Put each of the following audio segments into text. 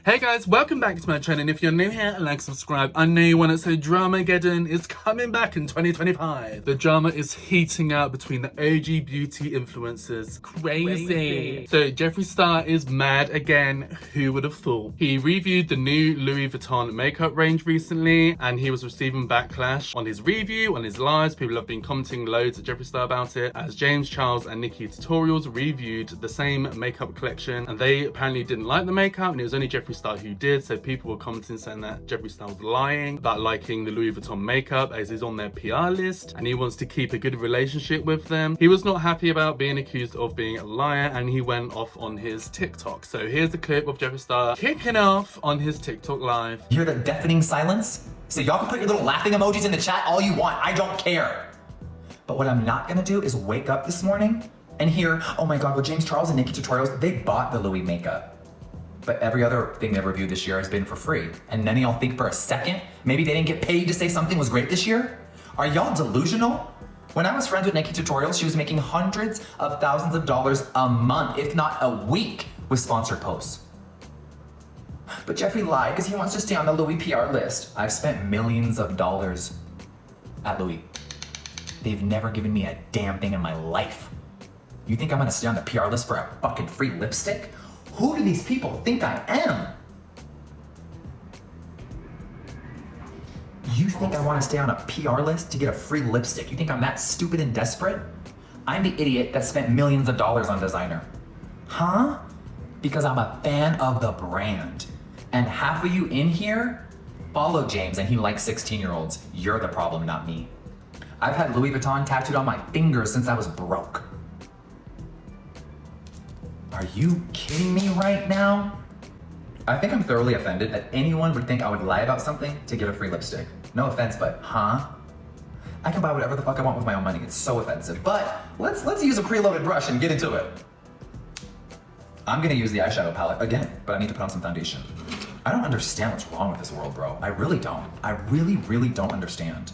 Hey guys, welcome back to my channel, and if you're new here, like, subscribe. I know you want it, so Dramageddon is coming back in 2025. The drama is heating up between the OG beauty influencers. Crazy. So Jeffree Star is mad again, who would have thought? He reviewed the new Louis Vuitton makeup range recently, and he was receiving backlash on his review, on his lives. People have been commenting loads at Jeffree Star about it, as James Charles and Nikki Tutorials reviewed the same makeup collection, and they apparently didn't like the makeup, and it was only Jeffree Star who did. So people were commenting saying that Jeffree Star was lying about liking the Louis Vuitton makeup, as he's on their PR list and he wants to keep a good relationship with them. He was not happy about being accused of being a liar, and he went off on his TikTok. So here's a clip of Jeffree Star kicking off on his TikTok live. You hear the deafening silence? So y'all can put your little laughing emojis in the chat all you want. I don't care. But what I'm not gonna do is wake up this morning and hear, oh my God, well, James Charles and Nikki Tutorials, they bought the Louis makeup. But every other thing they've reviewed this year has been for free. And none of y'all think for a second, maybe they didn't get paid to say something was great this year? Are y'all delusional? When I was friends with Nikki Tutorials, she was making hundreds of thousands of dollars a month, if not a week, with sponsored posts. But Jeffree lied because he wants to stay on the Louis PR list. I've spent millions of dollars at Louis. They've never given me a damn thing in my life. You think I'm gonna stay on the PR list for a fucking free lipstick? Who do these people think I am? You think I want to stay on a PR list to get a free lipstick? You think I'm that stupid and desperate? I'm the idiot that spent millions of dollars on designer. Huh? Because I'm a fan of the brand. And half of you in here follow James and he likes 16-year-olds. You're the problem, not me. I've had Louis Vuitton tattooed on my fingers since I was broke. Are you kidding me right now? I think I'm thoroughly offended that anyone would think I would lie about something to get a free lipstick. No offense, but huh? I can buy whatever the fuck I want with my own money. It's so offensive. But let's use a preloaded brush and get into it. I'm gonna use the eyeshadow palette again, but I need to put on some foundation. I don't understand what's wrong with this world, bro. I really don't. I really, really don't understand.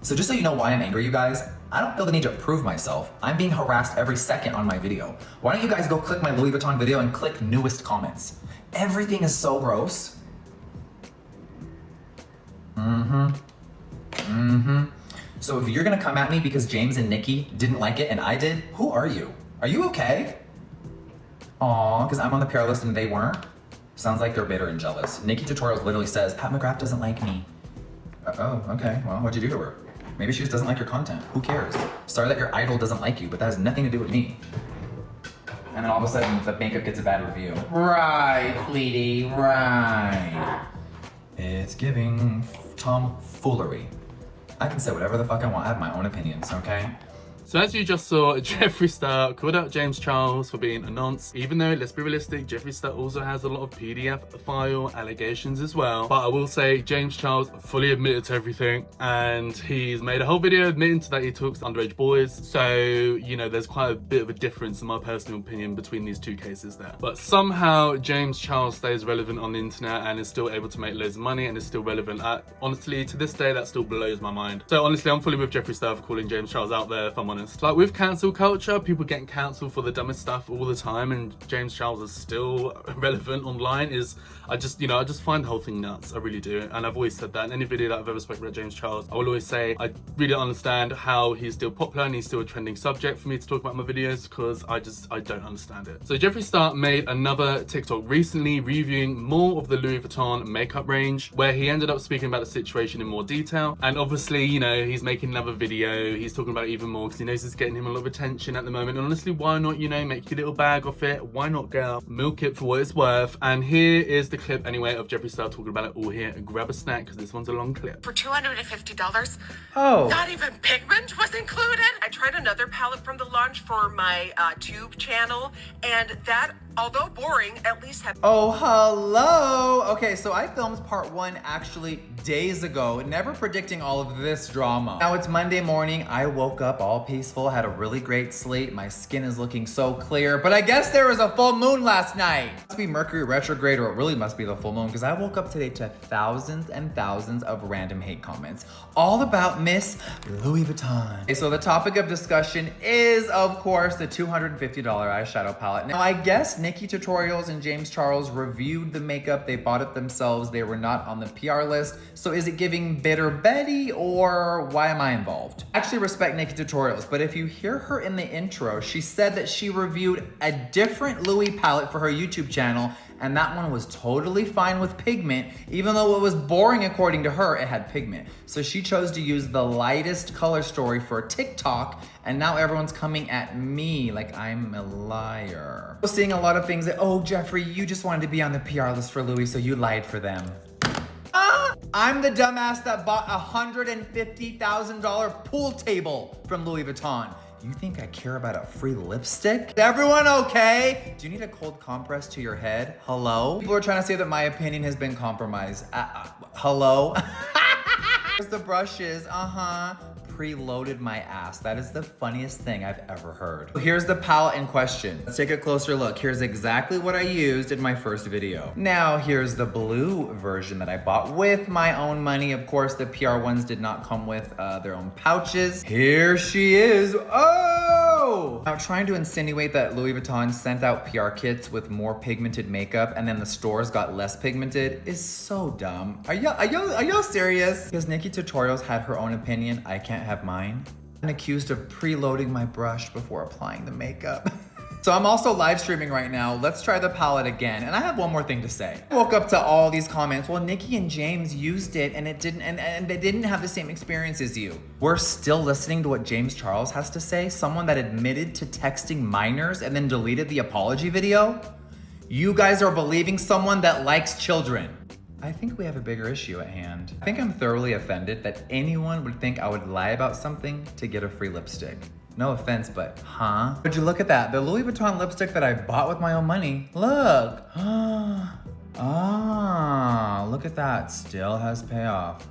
So just so you know why I'm angry, you guys, I don't feel the need to prove myself. I'm being harassed every second on my video. Why don't you guys go click my Louis Vuitton video and click newest comments? Everything is so gross. So if you're gonna come at me because James and Nikki didn't like it and I did, who are you? Are you okay? Aw, because I'm on the PR list and they weren't? Sounds like they're bitter and jealous. Nikki Tutorials literally says, Pat McGrath doesn't like me. Oh, okay, well, what'd you do to her? Maybe she just doesn't like your content. Who cares? Sorry that your idol doesn't like you, but that has nothing to do with me. And then all of a sudden, the makeup gets a bad review. Right, Fleety, right. It's giving tomfoolery. I can say whatever the fuck I want. I have my own opinions, okay? So as you just saw, Jeffree Star called out James Charles for being a nonce, even though, let's be realistic, Jeffree Star also has a lot of PDF file allegations as well. But I will say James Charles fully admitted to everything, and he's made a whole video admitting to that he talks to underage boys. So, you know, there's quite a bit of a difference in my personal opinion between these two cases there. But somehow James Charles stays relevant on the internet and is still able to make loads of money and is still relevant. Honestly, to this day, that still blows my mind. So honestly, I'm fully with Jeffree Star for calling James Charles out there, if I'm honest. Like with cancel culture, people getting cancelled for the dumbest stuff all the time, and James Charles is still relevant online. I just find the whole thing nuts. I really do. And I've always said that in any video that I've ever spoken about James Charles, I will always say I really don't understand how he's still popular and he's still a trending subject for me to talk about in my videos, because I don't understand it. So Jeffree Star made another TikTok recently reviewing more of the Louis Vuitton makeup range, where he ended up speaking about the situation in more detail. And obviously, you know, he's making another video. He's talking about it even more because he knows it's getting him a lot of attention at the moment. And honestly, why not, you know, make your little bag off it? Why not, girl? Milk it for what it's worth. And here is the clip anyway of Jeffree Star talking about it all here. Grab a snack because this one's a long clip. For $250. Oh. Not even pigment was included. I tried another palette from the launch for my tube channel, and that, although boring, at least had... Oh, hello. Okay, so I filmed part 1 actually days ago, never predicting all of this drama. Now it's Monday morning. I woke up all peaceful, had a really great sleep. My skin is looking so clear, but I guess there was a full moon last night. It must be Mercury retrograde, or it really must be the full moon, because I woke up today to thousands and thousands of random hate comments, all about Miss Louis Vuitton. Okay, so the topic of discussion is, of course, the $250 eyeshadow palette. Now, I guess Nikki Tutorials and James Charles reviewed the makeup. They bought it themselves. They were not on the PR list. So is it giving Bitter Betty, or why am I involved? I actually respect Nikki Tutorials, but if you hear her in the intro, she said that she reviewed a different Louis palette for her YouTube channel, and that one was totally fine with pigment, even though it was boring according to her, it had pigment. So she chose to use the lightest color story for TikTok, and now everyone's coming at me like I'm a liar. I'm seeing a lot of things that, oh, Jeffree, you just wanted to be on the PR list for Louis, so you lied for them. I'm the dumbass that bought a $150,000 pool table from Louis Vuitton. You think I care about a free lipstick? Is everyone okay? Do you need a cold compress to your head? Hello? People are trying to say that my opinion has been compromised. Hello? Here's the brushes, preloaded my ass. That is the funniest thing I've ever heard. Here's the palette in question. Let's take a closer look. Here's exactly what I used in my first video. Now here's the blue version that I bought with my own money. Of course, the PR ones did not come with their own pouches. Here she is. Oh! Now trying to insinuate that Louis Vuitton sent out PR kits with more pigmented makeup and then the stores got less pigmented is so dumb. Are y'all serious? Because Nikki Tutorials had her own opinion, I can't have mine. I'm accused of preloading my brush before applying the makeup. So I'm also live streaming right now. Let's try the palette again. And I have one more thing to say. I woke up to all these comments. Well, Nikki and James used it and it didn't, and they didn't have the same experience as you. We're still listening to what James Charles has to say. Someone that admitted to texting minors and then deleted the apology video. You guys are believing someone that likes children. I think we have a bigger issue at hand. I think I'm thoroughly offended that anyone would think I would lie about something to get a free lipstick. No offense, but huh? Would you look at that? The Louis Vuitton lipstick that I bought with my own money. Look. Look at that. Still has payoff.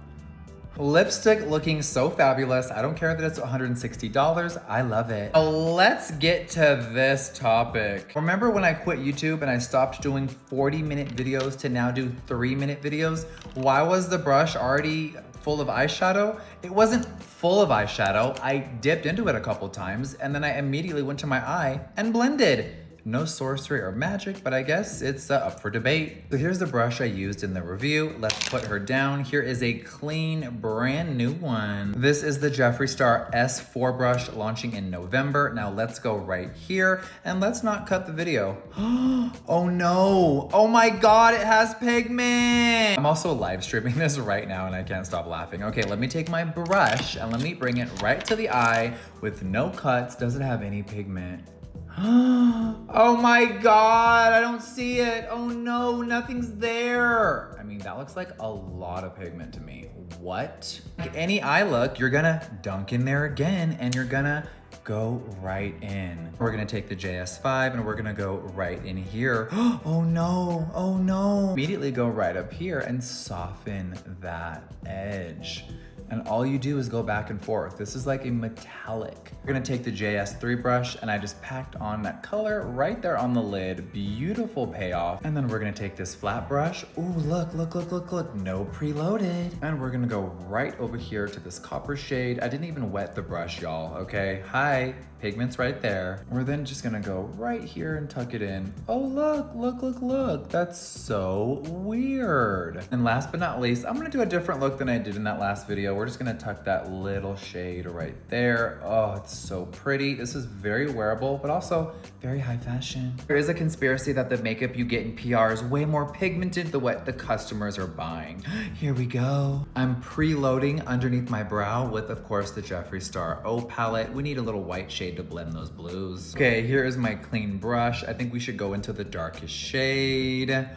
Lipstick looking so fabulous. I don't care that it's $160. I love it. Let's get to this topic. Remember when I quit YouTube and I stopped doing 40-minute videos to now do 3-minute videos? Why was the brush already full of eyeshadow? It wasn't full of eyeshadow. I dipped into it a couple times and then I immediately went to my eye and blended. No sorcery or magic, but I guess it's up for debate. So here's the brush I used in the review. Let's put her down. Here is a clean, brand new one. This is the Jeffree Star S4 brush launching in November. Now let's go right here and let's not cut the video. Oh no, oh my God, it has pigment. I'm also live streaming this right now and I can't stop laughing. Okay, let me take my brush and let me bring it right to the eye with no cuts. Does it have any pigment? Oh my God, I don't see it. Oh no, nothing's there. I mean, that looks like a lot of pigment to me. What? Like any eye look, you're gonna dunk in there again and you're gonna go right in. We're gonna take the JS5 and we're gonna go right in here. Oh no, oh no. Immediately go right up here and soften that edge. And all you do is go back and forth. This is like a metallic. We're gonna take the JS3 brush and I just packed on that color right there on the lid. Beautiful payoff. And then we're gonna take this flat brush. Ooh, look, look, look, look, look. No preloaded. And we're gonna go right over here to this copper shade. I didn't even wet the brush, y'all, okay? Hi, pigment's right there. We're then just gonna go right here and tuck it in. Oh, look, look, look, look. That's so weird. And last but not least, I'm gonna do a different look than I did in that last video. We're just gonna tuck that little shade right there. Oh, it's so pretty. This is very wearable, but also very high fashion. There is a conspiracy that the makeup you get in PR is way more pigmented than what the customers are buying. Here we go. I'm preloading underneath my brow with, of course, the Jeffree Star O palette. We need a little white shade to blend those blues. Okay, here is my clean brush. I think we should go into the darkest shade.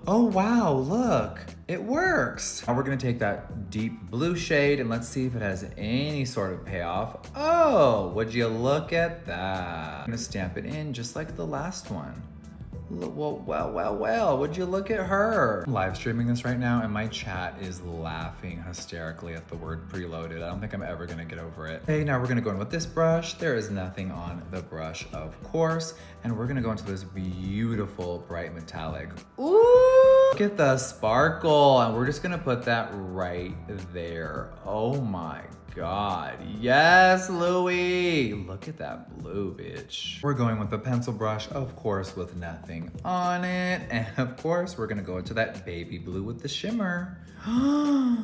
Oh, wow, look. It works. Now we're gonna take that deep blue shade and let's see if it has any sort of payoff. Oh, would you look at that? I'm gonna stamp it in just like the last one. Well, would you look at her? I'm live streaming this right now and my chat is laughing hysterically at the word preloaded. I don't think I'm ever gonna get over it. Okay, now we're gonna go in with this brush. There is nothing on the brush, of course. And we're gonna go into this beautiful bright metallic. Ooh, look at the sparkle. And we're just gonna put that right there. Oh my God. Yes, Louis. Look at that blue, bitch. We're going with a pencil brush, of course, with nothing on it. And of course, we're gonna go into that baby blue with the shimmer.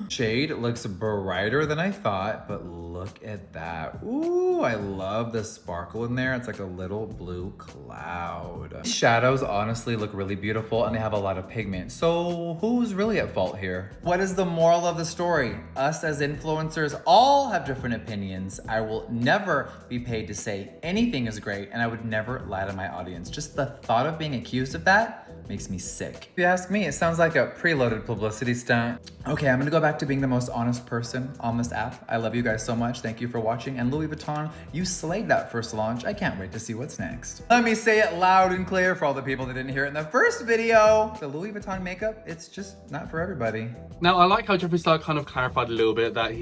Shade looks brighter than I thought, but look at that. Ooh, I love the sparkle in there. It's like a little blue cloud. These shadows honestly look really beautiful and they have a lot of pigment. So who's really at fault here? What is the moral of the story? Us as influencers all have different opinions. I will never be paid to say anything is great, and I would never lie to my audience. Just the thought of being accused of that makes me sick. If you ask me, it sounds like a preloaded publicity stunt. Okay, I'm gonna go back to being the most honest person on this app. I love you guys so much. Thank you for watching. And Louis Vuitton, you slayed that first launch. I can't wait to see what's next. Let me say it loud and clear for all the people that didn't hear it in the first video. The Louis Vuitton makeup, it's just not for everybody. Now, I like how Jeffree Star kind of clarified a little bit that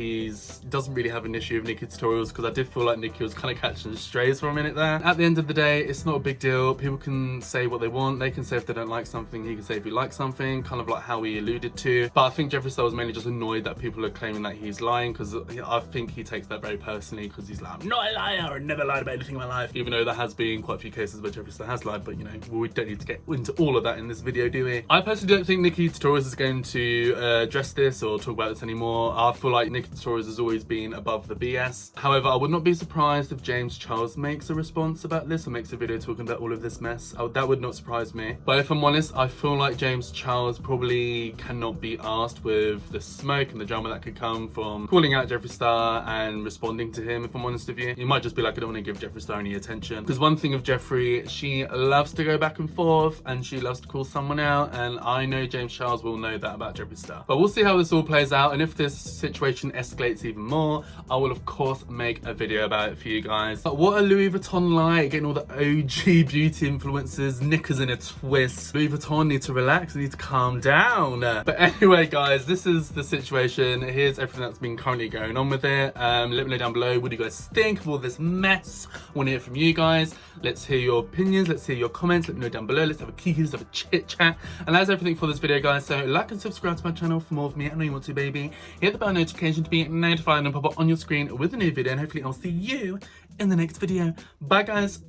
doesn't really have an issue with Nicki tutorials, because I did feel like Nicki was kind of catching strays for a minute there. At the end of the day, it's not a big deal. People can say what they want. They can say if they don't like something. He can say if he likes something, kind of like how he alluded to. But I think Jeffree Star was mainly just annoyed that people are claiming that he's lying, because I think he takes that very personally, because he's like, I'm not a liar, I never lied about anything in my life. Even though there has been quite a few cases where Jeffree Star has lied, but you know, we don't need to get into all of that in this video, do we? I personally don't think Nicki Tutorials is going to address this or talk about this anymore. I feel like Nicki Tutorials has always been above the BS. However, I would not be surprised if James Charles makes a response about this or makes a video talking about all of this mess. That would not surprise me. But if I'm honest, I feel like James Charles probably cannot be asked with the smoke and the drama that could come from calling out Jeffree Star and responding to him. If I'm honest with you, you might just be like, I don't want to give Jeffree Star any attention. Because one thing of Jeffree, she loves to go back and forth and she loves to call someone out, and I know James Charles will know that about Jeffree Star. But we'll see how this all plays out, and if this situation escalates even more, I will of course make a video about it for you guys. But what are Louis Vuitton like? Getting all the OG beauty influencers, knickers in a twist. Louis Vuitton need to relax, need to calm down. But anyway guys, this is the situation. Here's everything that's been currently going on with it. Let me know down below, what do you guys think of all this mess? I want to hear from you guys. Let's hear your opinions, let's hear your comments, let me know down below. Let's have a kiki, let's have a chit chat. And that's everything for this video guys, so like and subscribe to my channel for more of me. I know you want to, baby. Hit the bell notification to be notified and pop up on your screen with a new video, and hopefully I'll see you in the next video. Bye guys.